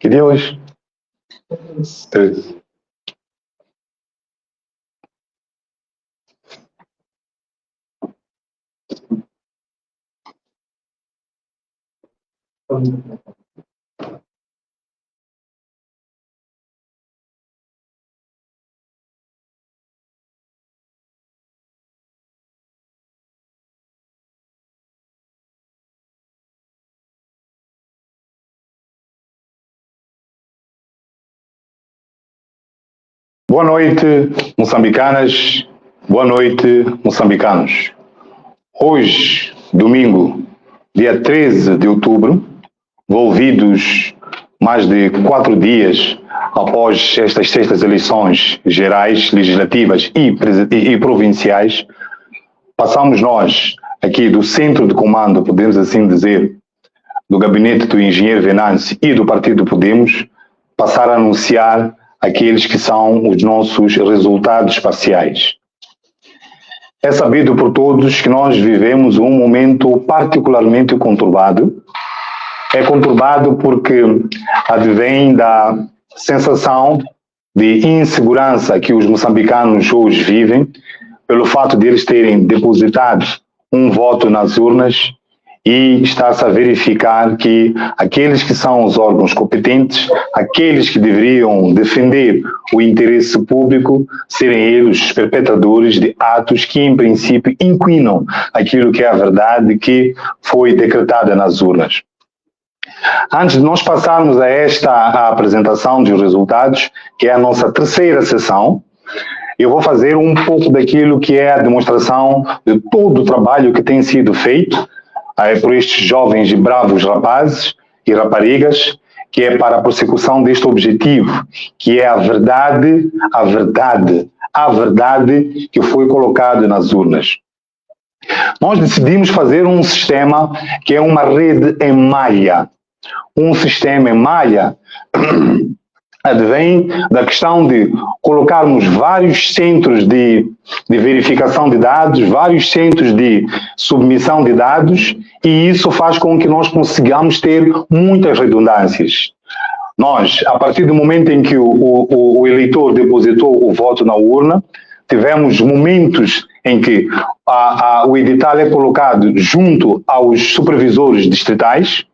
Que dia é hoje? 13. Boa noite, moçambicanas. Boa noite, moçambicanos. Hoje, domingo, dia 13 de outubro, envolvidos mais de 4 dias após estas sextas eleições gerais, legislativas e provinciais, passamos nós, aqui do centro de comando, podemos assim dizer, do gabinete do engenheiro Venâncio e do Partido Podemos, passar a anunciar aqueles que são os nossos resultados parciais. É sabido por todos que nós vivemos um momento particularmente conturbado. É conturbado porque advém da sensação de insegurança que os moçambicanos hoje vivem, pelo fato de eles terem depositado um voto nas urnas e está-se a verificar que aqueles que são os órgãos competentes, aqueles que deveriam defender o interesse público, serem eles os perpetradores de atos que, em princípio, inquinam aquilo que é a verdade que foi decretada nas urnas. Antes de nós passarmos a esta apresentação dos resultados, que é a nossa terceira sessão, eu vou fazer um pouco daquilo que é a demonstração de todo o trabalho que tem sido feito por estes jovens e bravos rapazes e raparigas, que é para a prossecução deste objetivo, que é a verdade que foi colocada nas urnas. Nós decidimos fazer um sistema que é uma rede em malha. Um sistema em malha advém da questão de colocarmos vários centros de verificação de dados, vários centros de submissão de dados, e isso faz com que nós consigamos ter muitas redundâncias. Nós, a partir do momento em que o eleitor depositou o voto na urna, tivemos momentos em que o edital é colocado junto aos supervisores distritais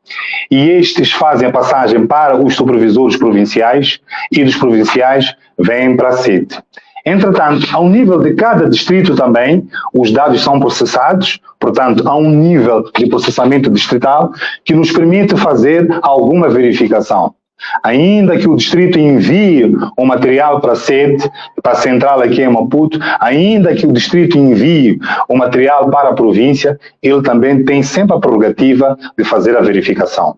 e estes fazem a passagem para os supervisores provinciais e dos provinciais vêm para a sede. Entretanto, ao nível de cada distrito também, os dados são processados, portanto, há um nível de processamento distrital que nos permite fazer alguma verificação. Ainda que o distrito envie o material para a sede, para a central aqui em Maputo, ainda que o distrito envie o material para a província, ele também tem sempre a prerrogativa de fazer a verificação.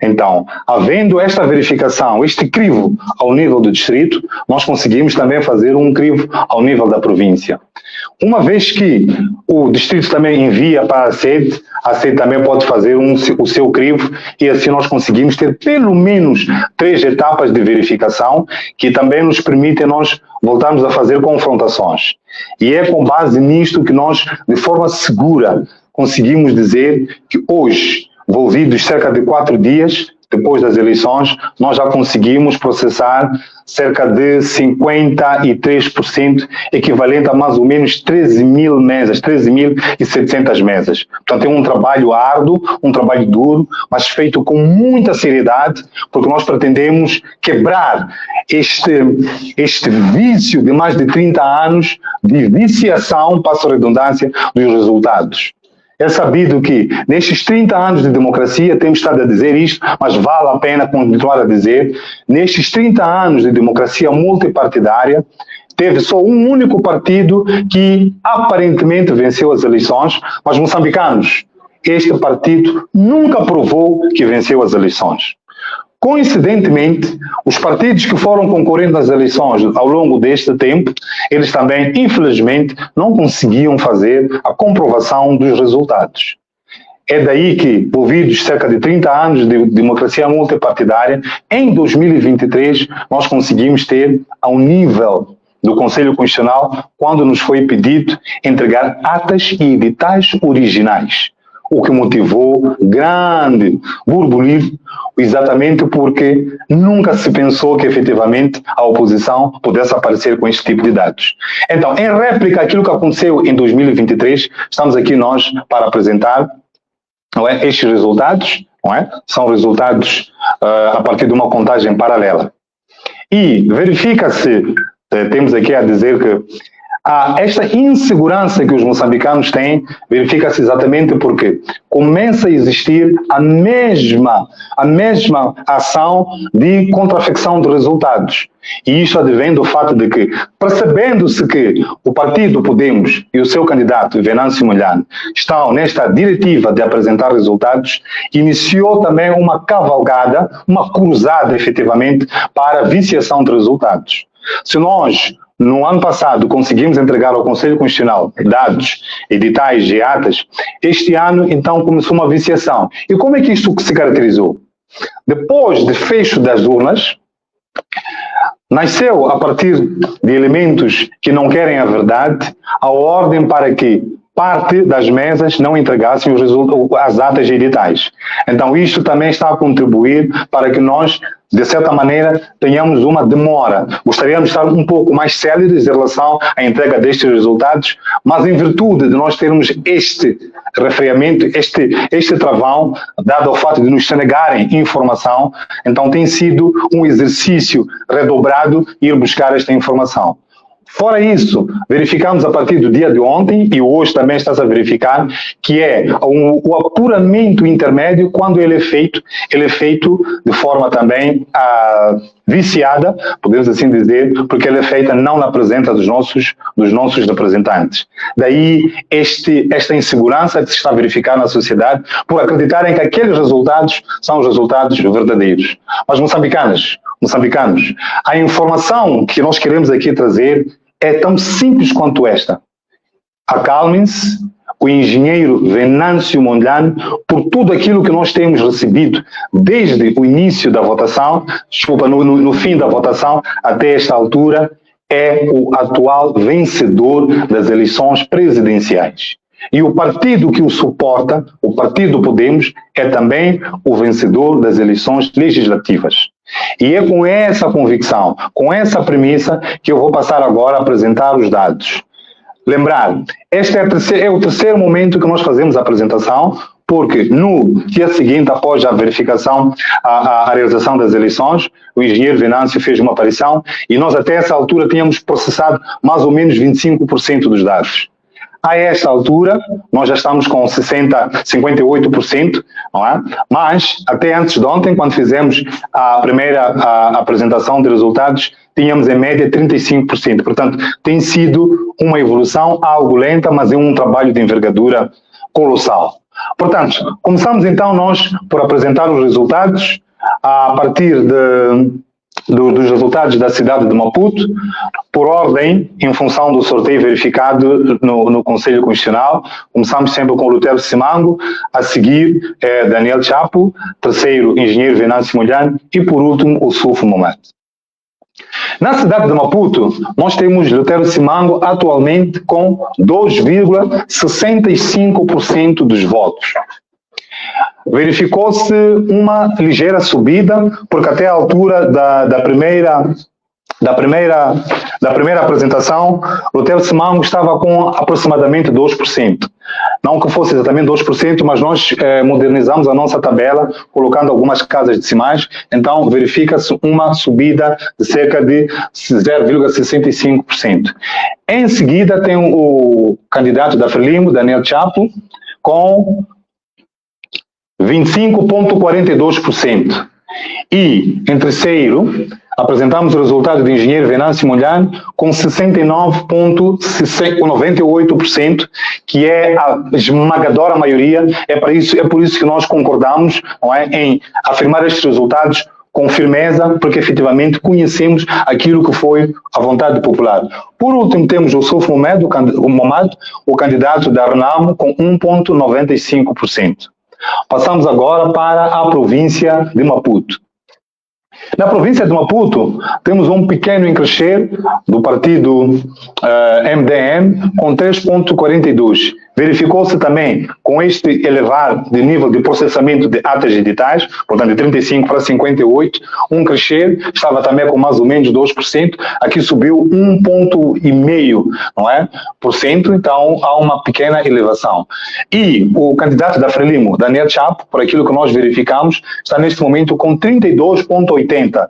Então, havendo esta verificação, este crivo ao nível do distrito, nós conseguimos também fazer um crivo ao nível da província. Uma vez que o distrito também envia para a sede também pode fazer o seu crivo e assim nós conseguimos ter pelo menos 3 etapas de verificação que também nos permitem nós voltarmos a fazer confrontações. E é com base nisto que nós, de forma segura, conseguimos dizer que hoje, envolvidos cerca de 4 dias depois das eleições, nós já conseguimos processar cerca de 53%, equivalente a mais ou menos 13.000 mesas, 13.700 mesas. Portanto, é um trabalho árduo, um trabalho duro, mas feito com muita seriedade, porque nós pretendemos quebrar este vício de mais de 30 anos de viciação, passo a redundância, dos resultados. É sabido que, nestes 30 anos de democracia, temos estado a dizer isto, mas vale a pena continuar a dizer, nestes 30 anos de democracia multipartidária, teve só um único partido que aparentemente venceu as eleições, mas moçambicanos, este partido nunca provou que venceu as eleições. Coincidentemente, os partidos que foram concorrendo nas eleições ao longo deste tempo, eles também, infelizmente, não conseguiam fazer a comprovação dos resultados. É daí que, envolvidos cerca de 30 anos de democracia multipartidária, em 2023 nós conseguimos ter, ao nível do Conselho Constitucional, quando nos foi pedido entregar atas e editais originais. o que motivou grande burburinho, exatamente porque nunca se pensou que efetivamente a oposição pudesse aparecer com este tipo de dados. Então, em réplica àquilo que aconteceu em 2023, estamos aqui nós para apresentar, não é, estes resultados, não é? São resultados a partir de uma contagem paralela. E verifica-se, temos aqui a dizer que esta insegurança que os moçambicanos têm, verifica-se exatamente porque começa a existir a mesma ação de contrafecção de resultados. E isto advém do fato de que, percebendo-se que o partido Podemos e o seu candidato, Venâncio Mondlane, estão nesta diretiva de apresentar resultados, iniciou também uma cavalgada, uma cruzada, efetivamente, para a viciação de resultados. Se nós, no ano passado, conseguimos entregar ao Conselho Constitucional dados, editais e atas, este ano, então, começou uma viciação. E como é que isto se caracterizou? Depois de fecho das urnas, nasceu, a partir de elementos que não querem a verdade, a ordem para que parte das mesas não entregassem as atas e editais. Então, isto também está a contribuir para que nós, de certa maneira, tenhamos uma demora. Gostaríamos de estar um pouco mais céleres em relação à entrega destes resultados, mas em virtude de nós termos este refriamento, este travão, dado ao fato de nos negarem informação, então tem sido um exercício redobrado ir buscar esta informação. Fora isso, verificamos a partir do dia de ontem, e hoje também está-se a verificar, que é o apuramento intermédio, quando ele é feito de forma também viciada, podemos assim dizer, porque ele é feita não na presença dos nossos representantes. Daí esta insegurança que se está a verificar na sociedade, por acreditarem que aqueles resultados são os resultados verdadeiros. Mas moçambicanos, a informação que nós queremos aqui trazer é tão simples quanto esta. Acalmem-se, o engenheiro Venâncio Mondlane, por tudo aquilo que nós temos recebido desde o início da votação, no fim da votação, até esta altura, é o atual vencedor das eleições presidenciais. E o partido que o suporta, o partido Podemos, é também o vencedor das eleições legislativas. E é com essa convicção, com essa premissa, que eu vou passar agora a apresentar os dados. Lembrar, este é o terceiro momento que nós fazemos a apresentação, porque no dia seguinte, após a verificação, a realização das eleições, o engenheiro Venâncio fez uma aparição e nós até essa altura tínhamos processado mais ou menos 25% dos dados. A esta altura, nós já estamos com 58%, não é? Mas até antes de ontem, quando fizemos a primeira apresentação de resultados, tínhamos em média 35%. Portanto, tem sido uma evolução algo lenta, mas é um trabalho de envergadura colossal. Portanto, começamos então nós por apresentar os resultados a partir dos resultados da cidade de Maputo, por ordem, em função do sorteio verificado no Conselho Constitucional. Começamos sempre com Lutero Simango, a seguir Daniel Chapo, terceiro, engenheiro Venâncio Mondlane e, por último, o Sufo Mohamed. Na cidade de Maputo, nós temos Lutero Simango atualmente com 2,65% dos votos. Verificou-se uma ligeira subida, porque até a altura da primeira apresentação, Lutero Simango estava com aproximadamente 2%. Não que fosse exatamente 2%, mas nós modernizamos a nossa tabela, colocando algumas casas decimais, então verifica-se uma subida de cerca de 0,65%. Em seguida tem o candidato da Frelimo, Daniel Chapo, com 25,42%. E, em terceiro, apresentamos o resultado do engenheiro Venâncio Mondlane com 69,98%, que é a esmagadora maioria. É por isso que nós concordamos, não é, em afirmar estes resultados com firmeza, porque efetivamente conhecemos aquilo que foi a vontade popular. Por último, temos o Sufo Mohamed, o candidato da Renamo, com 1,95%. Passamos agora para a província de Maputo. Na província de Maputo, temos um pequeno encrescer do partido MDM com 3,42%. Verificou-se também, com este elevar de nível de processamento de atas digitais, portanto de 35 para 58, um crescer, estava também com mais ou menos 2%, aqui subiu 1,5%, não é? Então há uma pequena elevação. E o candidato da Frelimo, Daniel Chapo, por aquilo que nós verificamos, está neste momento com 32,80%.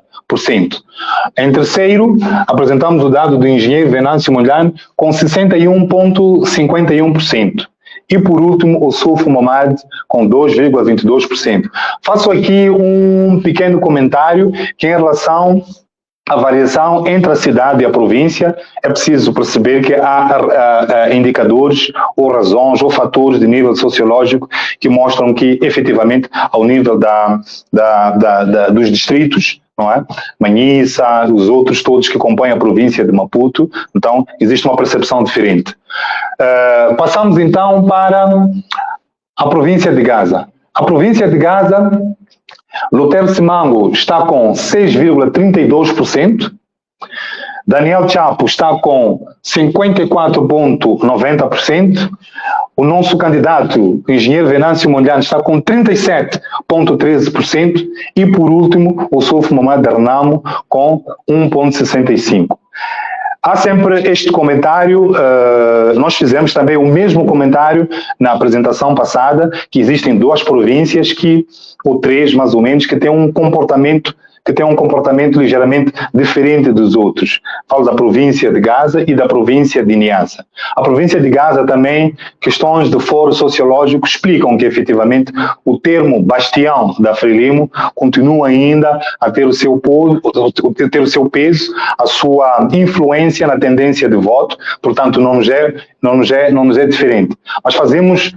Em terceiro, apresentamos o dado do engenheiro Venâncio Mondlane com 61,51%. E por último, o Sulfo Momad com 2,22%. Faço aqui um pequeno comentário que em relação à variação entre a cidade e a província, é preciso perceber que há indicadores ou razões ou fatores de nível sociológico que mostram que efetivamente ao nível dos distritos, não é? Manhissa, os outros todos que compõem a província de Maputo, então existe uma percepção diferente. Passamos então para a província de Gaza. A província de Gaza, Lutero Simango está com 6,32%, Daniel Chapo está com 54,90%, o nosso candidato, o engenheiro Venâncio Mondlane, está com 37,13% e, por último, o Sulfo Momad Dernamo com 1,65%. Há sempre este comentário, nós fizemos também o mesmo comentário na apresentação passada, que existem duas províncias, ou três mais ou menos, que têm um comportamento ligeiramente diferente dos outros. Falo da província de Gaza e da província de Niassa. A província de Gaza também, questões de foro sociológico explicam que efetivamente o termo bastião da Frelimo continua ainda a ter o seu peso, a sua influência na tendência de voto, portanto não nos é diferente. Mas fazemos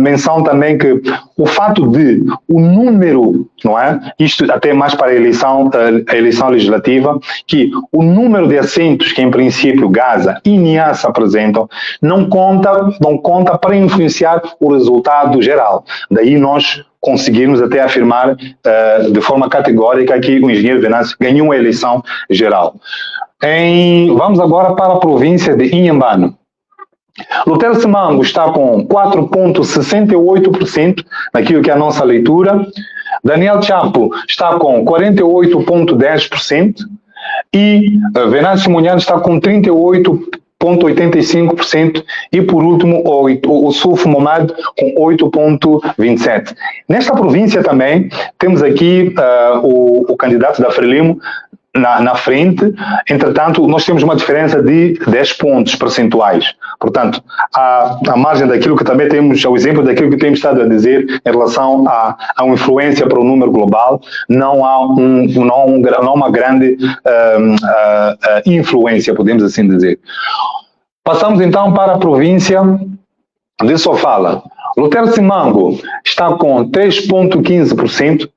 menção também que o fato de o número, não é? Isto até mais para a eleição legislativa, que o número de assentos que em princípio Gaza e Niassa apresentam não conta para influenciar o resultado geral. Daí nós conseguirmos até afirmar de forma categórica que o engenheiro Venâncio ganhou a eleição geral. Vamos agora para a província de Inhambane. Lutero Simango está com 4,68% naquilo que é a nossa leitura. Daniel Chapo está com 48,10% e Venâncio Mondlane está com 38,85% e, por último, o Sulfo Momad com 8,27%. Nesta província também temos aqui o candidato da Frelimo na frente, entretanto, nós temos uma diferença de 10 pontos percentuais. Portanto, à margem daquilo que também temos, ao exemplo daquilo que temos estado a dizer em relação à influência para o número global, não há uma grande influência, podemos assim dizer. Passamos então para a província de Sofala. Lutero Simango está com 3,15%.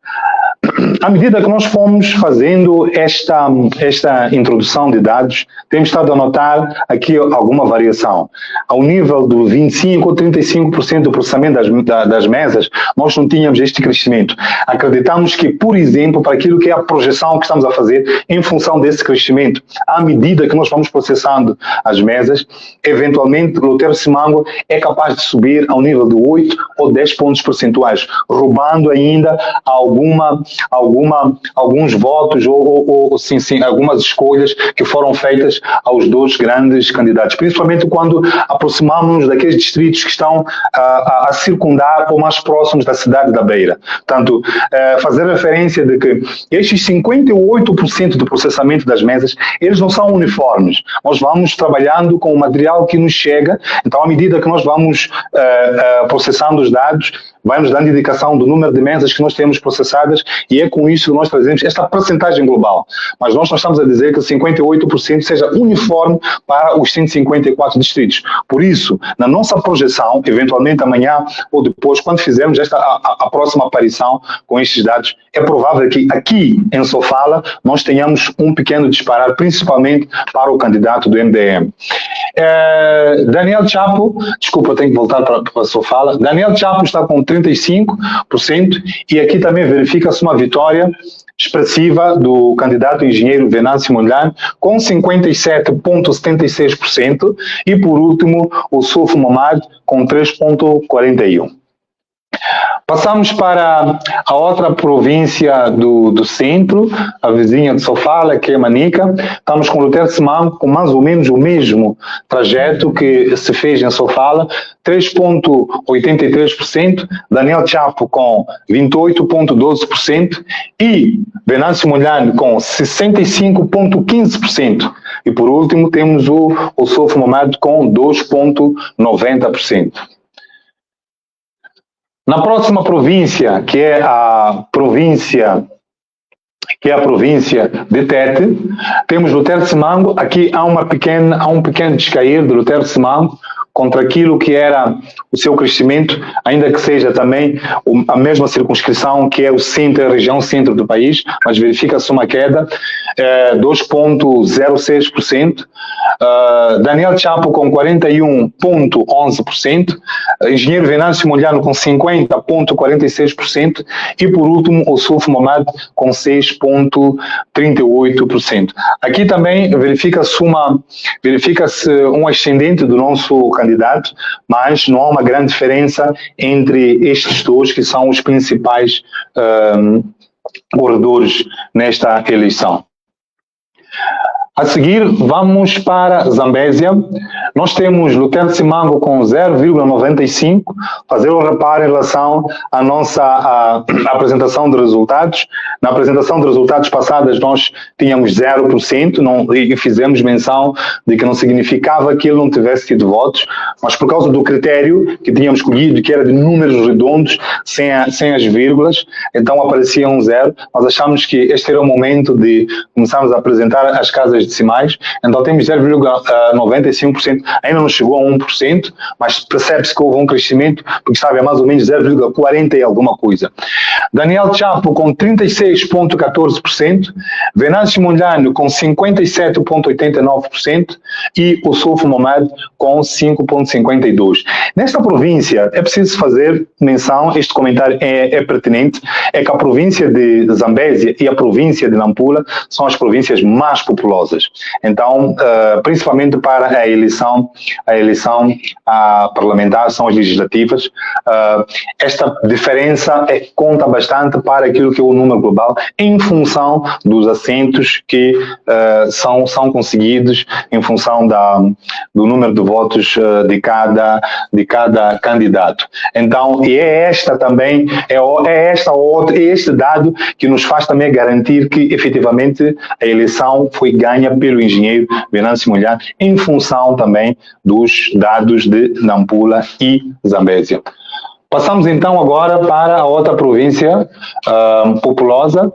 À medida que nós fomos fazendo esta introdução de dados, temos estado a notar aqui alguma variação. Ao nível do 25% ou 35% do processamento das mesas, nós não tínhamos este crescimento. Acreditamos que, por exemplo, para aquilo que é a projeção que estamos a fazer em função desse crescimento, à medida que nós vamos processando as mesas, eventualmente o Lutero Simango é capaz de subir ao nível de 8 ou 10 pontos percentuais, roubando ainda alguns votos ou sim, algumas escolhas que foram feitas aos dois grandes candidatos, principalmente quando aproximamos daqueles distritos que estão a circundar ou mais próximos da cidade da Beira. Portanto, fazer referência de que estes 58% do processamento das mesas, eles não são uniformes. Nós vamos trabalhando com o material que nos chega, então à medida que nós vamos processando os dados, vai nos dando indicação do número de mesas que nós temos processadas e é com isso que nós trazemos esta percentagem global. Mas nós não estamos a dizer que 58% seja uniforme para os 154 distritos. Por isso, na nossa projeção, eventualmente amanhã ou depois, quando fizermos a próxima aparição com estes dados, é provável que aqui em Sofala nós tenhamos um pequeno disparar, principalmente para o candidato do MDM. Daniel Chapo, desculpa, tenho que voltar para Sofala. Daniel Chapo está com 35%, e aqui também verifica-se uma vitória expressiva do candidato engenheiro Venâncio Mondlane, com 57,76%, e por último o Soufo Mamadou com 3,41%. Passamos para a outra província do centro, a vizinha de Sofala, que é Manica. Estamos com Lutero Simango com mais ou menos o mesmo trajeto que se fez em Sofala, 3,83%, Daniel Chapo com 28,12% e Venâncio Mondlane com 65,15%. E por último temos o Soufo Mamadou com 2,90%. Na próxima província, que é a província de Tete, temos Lutero Simango. Aqui há um pequeno descair de Lutero Simango contra aquilo que era o seu crescimento, ainda que seja também a mesma circunscrição que é o centro, a região centro do país, mas verifica-se uma queda, 2,06%. Daniel Chapo com 41,11%, engenheiro Venâncio Mondlane com 50,46% e por último o Soufo Mamadou com 6,38%. Aqui também verifica-se um ascendente do nosso candidato, mas não há uma grande diferença entre estes dois que são os principais corredores nesta eleição. A seguir, vamos para Zambésia. Nós temos Lutero Simango com 0,95%. Fazer um reparo em relação à nossa apresentação de resultados. Na apresentação de resultados passadas, nós tínhamos 0%, e fizemos menção de que não significava que ele não tivesse tido votos, mas por causa do critério que tínhamos escolhido, que era de números redondos, sem as vírgulas, então aparecia um 0. Nós achamos que este era o momento de começarmos a apresentar as casas decimais, então temos 0,95%, ainda não chegou a 1%, mas percebe-se que houve um crescimento, porque estava a mais ou menos 0,40 e alguma coisa. Daniel Chapo com 36,14%, Venâncio Mondlane com 57,89% e o Soufo Mamadou com 5,52%. Nesta província, é preciso fazer menção, este comentário é pertinente, é que a província de Zambésia e a província de Nampula são as províncias mais populosas. Então, principalmente para a eleição parlamentar, são as legislativas, esta diferença conta bastante para aquilo que é o número global, em função dos assentos que são conseguidos, em função do número de votos de cada candidato. Então, e é esta também, este dado que nos faz também garantir que, efetivamente, a eleição foi ganha pelo engenheiro Venâncio Mondlane, em função também dos dados de Nampula e Zambésia. Passamos então agora para a outra província populosa.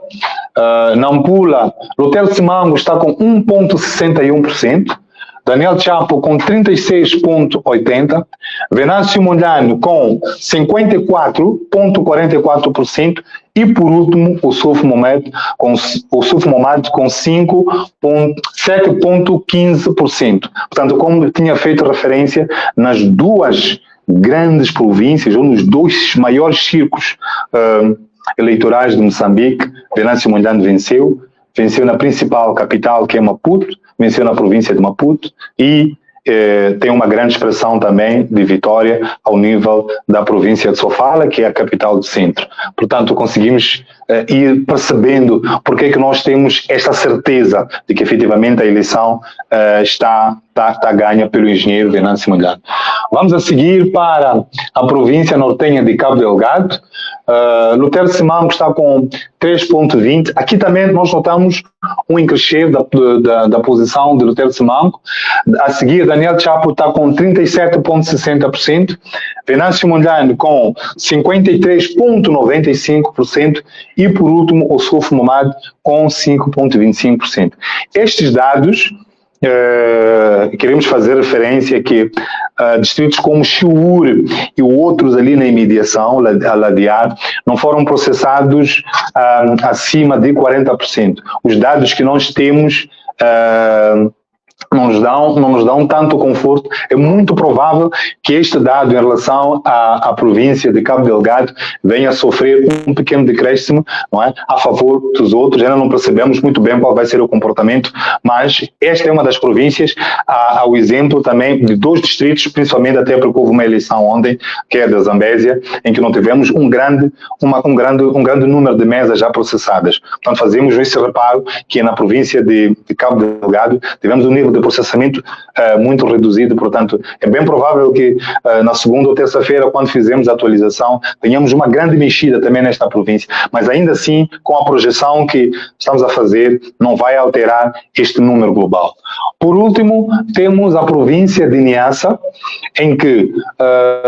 Nampula, Lutero Simango está com 1,61%, Daniel Chapo com 36,80%, Venâncio Mondlane com 54,44% e por último o Soufo Mamadou com 7,15%. Portanto, como eu tinha feito referência, nas duas grandes províncias, ou nos dois maiores círculos eleitorais de Moçambique, Venâncio Mondlane venceu na principal capital, que é Maputo, venceu na província de Maputo e tem uma grande expressão também de vitória ao nível da província de Sofala, que é a capital do centro. Portanto, conseguimos ir percebendo porque é que nós temos esta certeza de que efetivamente a eleição está ganha pelo engenheiro Venâncio Mondlane. Vamos a seguir para a província nortenha de Cabo Delgado. Lutero Simango está com 3,20%. Aqui também nós notamos um encrescer da posição de Lutero Simango. A seguir, Daniel Chapo está com 37,60%, Venâncio Mondlane com 53,95% e, por último, o Soufo Mamadou com 5,25%. Estes dados, queremos fazer referência que distritos como Chiure e outros ali na imediação, a ladear, não foram processados acima de 40%. Os dados que nós temos não nos dão tanto conforto. É muito provável que este dado em relação à província de Cabo Delgado venha a sofrer um pequeno decréscimo, não é, a favor dos outros. Ainda não percebemos muito bem qual vai ser o comportamento, mas esta é uma das províncias. Há o exemplo também de 2 distritos, principalmente até porque houve uma eleição ontem, que é da Zambésia, em que não tivemos um grande número de mesas já processadas. Portanto, fazemos esse reparo que na província de Cabo Delgado tivemos um nível de processamento muito reduzido. Portanto, é bem provável que na segunda ou terça-feira, quando fizermos a atualização, tenhamos uma grande mexida também nesta província, mas ainda assim, com a projeção que estamos a fazer, não vai alterar este número global. Por último, temos a província de Niassa, em que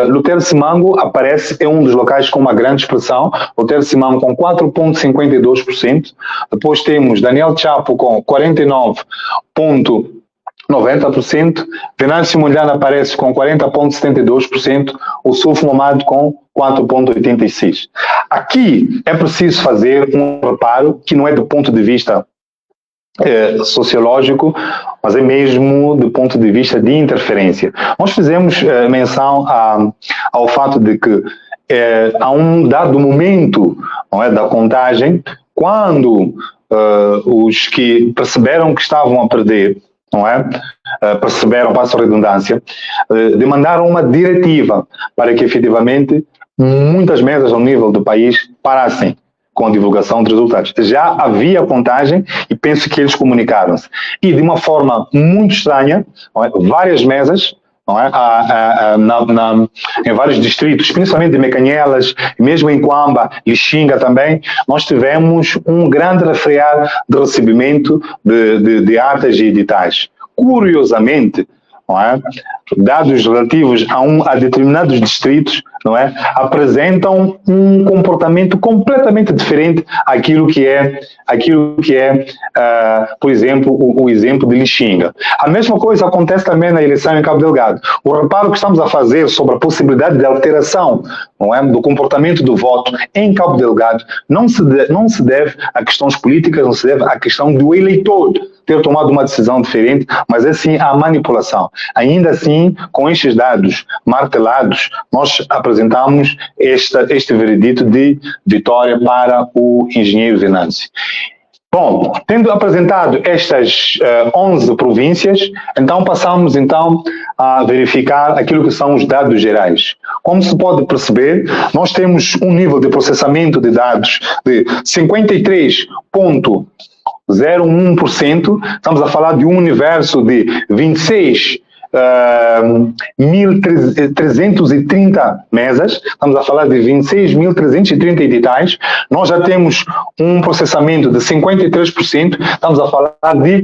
Lutero Simango aparece, é um dos locais com uma grande expressão. Lutero Simango com 4,52%, depois temos Daniel Chapo com 49,90%, Venâncio Mondlane aparece com 40,72%, o Suf Momad com 4,86%. Aqui é preciso fazer um reparo que não é do ponto de vista sociológico, mas é mesmo do ponto de vista de interferência. Nós fizemos menção ao fato de que a um dado momento, não é, da contagem, quando os que perceberam que estavam a perder, não é? Perceberam, passo a redundância, demandaram uma diretiva para que efetivamente muitas mesas ao nível do país parassem com a divulgação de resultados. Já havia contagem e penso que eles comunicaram-se. E de uma forma muito estranha, não é? Várias mesas, não é? Em vários distritos, principalmente de Mecanhelas, mesmo em Quamba, Lixinga também, nós tivemos um grande refrear de recebimento de atas e editais. Curiosamente, não é? Dados relativos a determinados distritos, não é, apresentam um comportamento completamente diferente àquilo que é, por exemplo, o exemplo de Lixinga. A mesma coisa acontece também na eleição em Cabo Delgado. O reparo que estamos a fazer sobre a possibilidade de alteração, não é, do comportamento do voto em Cabo Delgado não se deve a questões políticas, não se deve à questão do eleitor ter tomado uma decisão diferente, mas é sim a manipulação. Ainda assim, com estes dados martelados, nós apresentamos este veredito de vitória para o engenheiro Venâncio. Bom, tendo apresentado estas 11 províncias, então passamos a verificar aquilo que são os dados gerais. Como se pode perceber, nós temos um nível de processamento de dados de 53,01%, estamos a falar de um universo de 26.330 mesas, estamos a falar de 26.330 editais. Nós já temos um processamento de 53%, estamos a falar de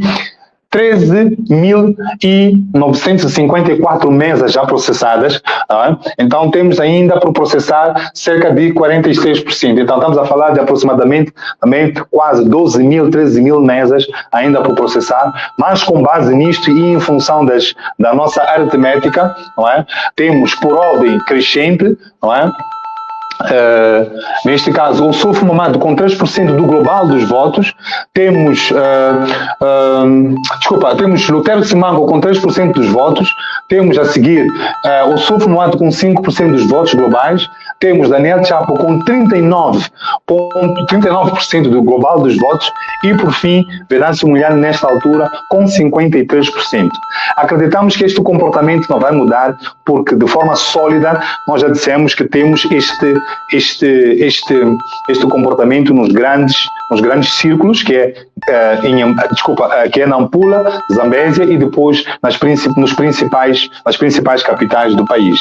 13.954 mesas já processadas, então temos ainda por processar cerca de 46%, então estamos a falar de aproximadamente também quase 13.000 mesas ainda por processar, mas com base nisto e em função da nossa aritmética, não é? Temos por ordem crescente, não é? Neste caso, o Suf Momad com 3% do global dos votos, temos Lutero Simango com 3% dos votos, temos a seguir o Suf Momad com 5% dos votos globais, temos Daniel Chapo com 39% do global dos votos e, por fim, Venâncio Mondlane nesta altura com 53%. Acreditamos que este comportamento não vai mudar porque, de forma sólida, nós já dissemos que temos este comportamento nos grandes círculos, que é Nampula, Zambésia e depois nas principais capitais do país.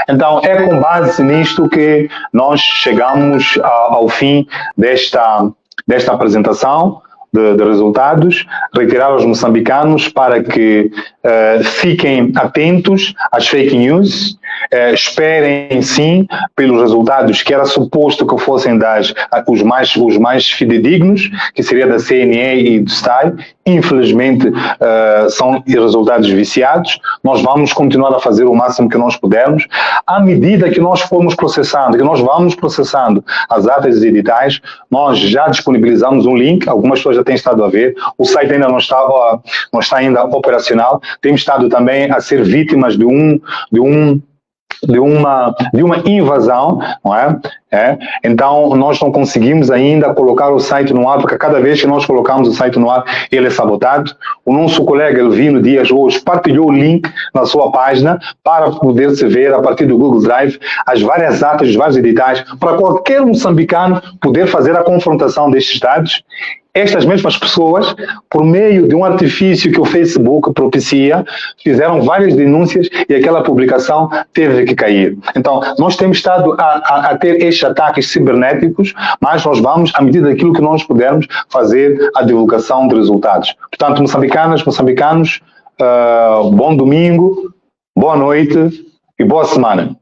Então, é com base nisto que nós chegamos ao fim desta apresentação de resultados, reiterar aos moçambicanos para que fiquem atentos às fake news, esperem sim pelos resultados que era suposto que fossem os mais fidedignos, que seria da CNE e do STAI. Infelizmente são resultados viciados. Nós vamos continuar a fazer o máximo que nós pudermos. À medida que nós formos processando, que nós vamos processando as atas editais, nós já disponibilizamos um link, algumas pessoas já ainda tem estado a ver, o site ainda não está ainda operacional, temos estado também a ser vítimas de uma invasão, não é? Então, nós não conseguimos ainda colocar o site no ar, porque cada vez que nós colocamos o site no ar, ele é sabotado. O nosso colega Elvino Dias hoje partilhou o link na sua página para poder-se ver, a partir do Google Drive, as várias atas, os vários editais, para qualquer moçambicano poder fazer a confrontação destes dados. Estas mesmas pessoas, por meio de um artifício que o Facebook propicia, fizeram várias denúncias e aquela publicação teve que cair. Então, nós temos estado a ter estes ataques cibernéticos, mas nós vamos, à medida daquilo que nós pudermos, fazer a divulgação de resultados. Portanto, moçambicanos, bom domingo, boa noite e boa semana.